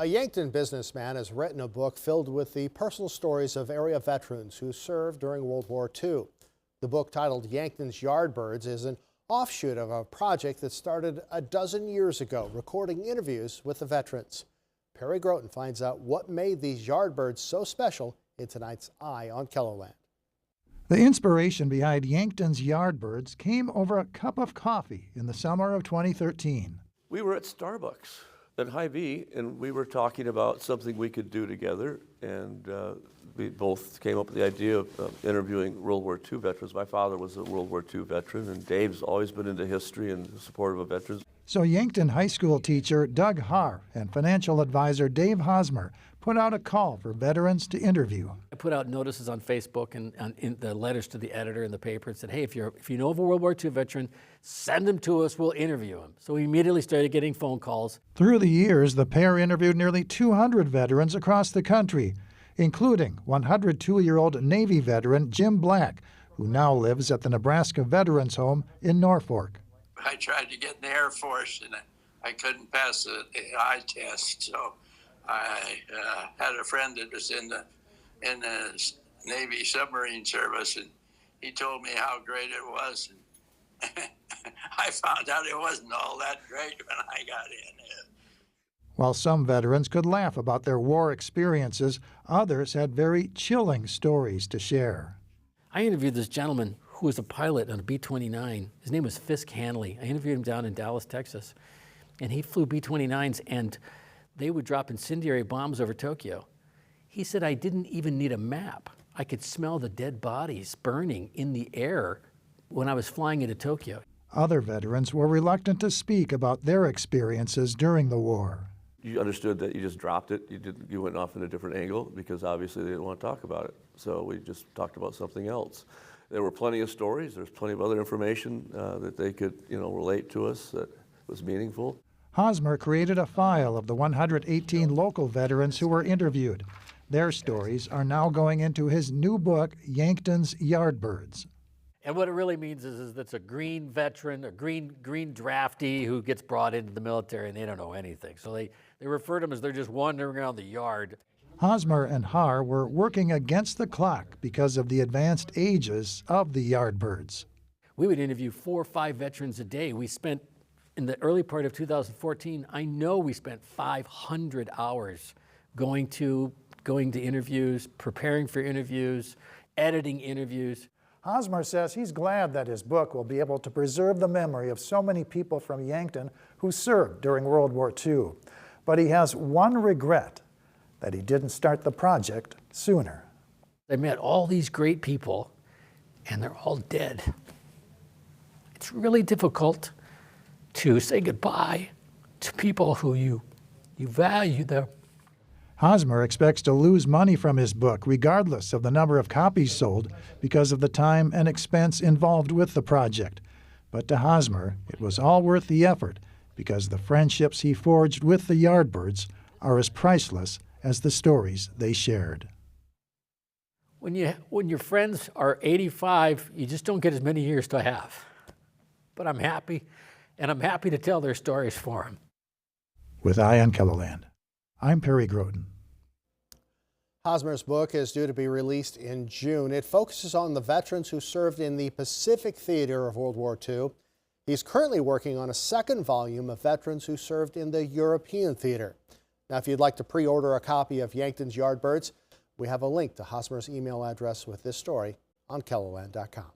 A Yankton businessman has written a book filled with the personal stories of area veterans who served during World War II. The book, titled Yankton's Yardbirds, is an offshoot of a project that started a dozen years ago, recording interviews with the veterans. Perry Groten finds out what made these Yardbirds so special in tonight's Eye on KELOLAND. The inspiration behind Yankton's Yardbirds came over a cup of coffee in the summer of 2013. We were at Starbucks at Hy-Vee, and we were talking about something we could do together, and we both came up with the idea of interviewing World War II veterans. My father was a World War II veteran, and Dave's always been into history and supportive of veterans. So Yankton High School teacher Doug Haar and financial advisor Dave Hosmer put out a call for veterans to interview. I put out notices on Facebook and in the letters to the editor in the paper and said, hey, if you know of a World War II veteran, send them to us, we'll interview him. So we immediately started getting phone calls. Through the years, the pair interviewed nearly 200 veterans across the country, including 102-year-old Navy veteran Jim Black, who now lives at the Nebraska Veterans Home in Norfolk. I tried to get in the Air Force and I couldn't pass the eye test, so I had a friend that was in the Navy submarine service, and he told me how great it was. And I found out it wasn't all that great when I got in. While some veterans could laugh about their war experiences, others had very chilling stories to share. I interviewed this gentleman who was a pilot on a B-29. His name was Fisk Hanley. I interviewed him down in Dallas, Texas. And he flew B-29s, and they would drop incendiary bombs over Tokyo. He said, I didn't even need a map. I could smell the dead bodies burning in the air when I was flying into Tokyo. Other veterans were reluctant to speak about their experiences during the war. You understood that you just dropped it. You went off in a different angle because obviously they didn't want to talk about it. So we just talked about something else. There were plenty of stories. There's plenty of other information that they could, relate to us that was meaningful. Hosmer created a file of the 118 local veterans who were interviewed. Their stories are now going into his new book, Yankton's Yardbirds. And what it really means is that's a green veteran, a green draftee who gets brought into the military and they don't know anything. So they refer to them as they're just wandering around the yard. Hosmer and Haar were working against the clock because of the advanced ages of the Yardbirds. We would interview 4 or 5 veterans a day. We spent, in the early part of 2014, I know we spent 500 hours going to interviews, preparing for interviews, editing interviews. Hosmer says he's glad that his book will be able to preserve the memory of so many people from Yankton who served during World War II. But he has one regret, that he didn't start the project sooner. I met all these great people, and they're all dead. It's really difficult to say goodbye to people who you value them. Hosmer expects to lose money from his book regardless of the number of copies sold because of the time and expense involved with the project. But to Hosmer, it was all worth the effort because the friendships he forged with the Yardbirds are as priceless as the stories they shared. When your friends are 85, you just don't get as many years to have. But I'm happy, and I'm happy to tell their stories for them. With Eye on KELOLAND, I'm Perry Groten. Hosmer's book is due to be released in June. It focuses on the veterans who served in the Pacific Theater of World War II. He's currently working on a second volume of veterans who served in the European theater. Now, if you'd like to pre-order a copy of Yankton's Yardbirds, we have a link to Hosmer's email address with this story on KELOLAND.com.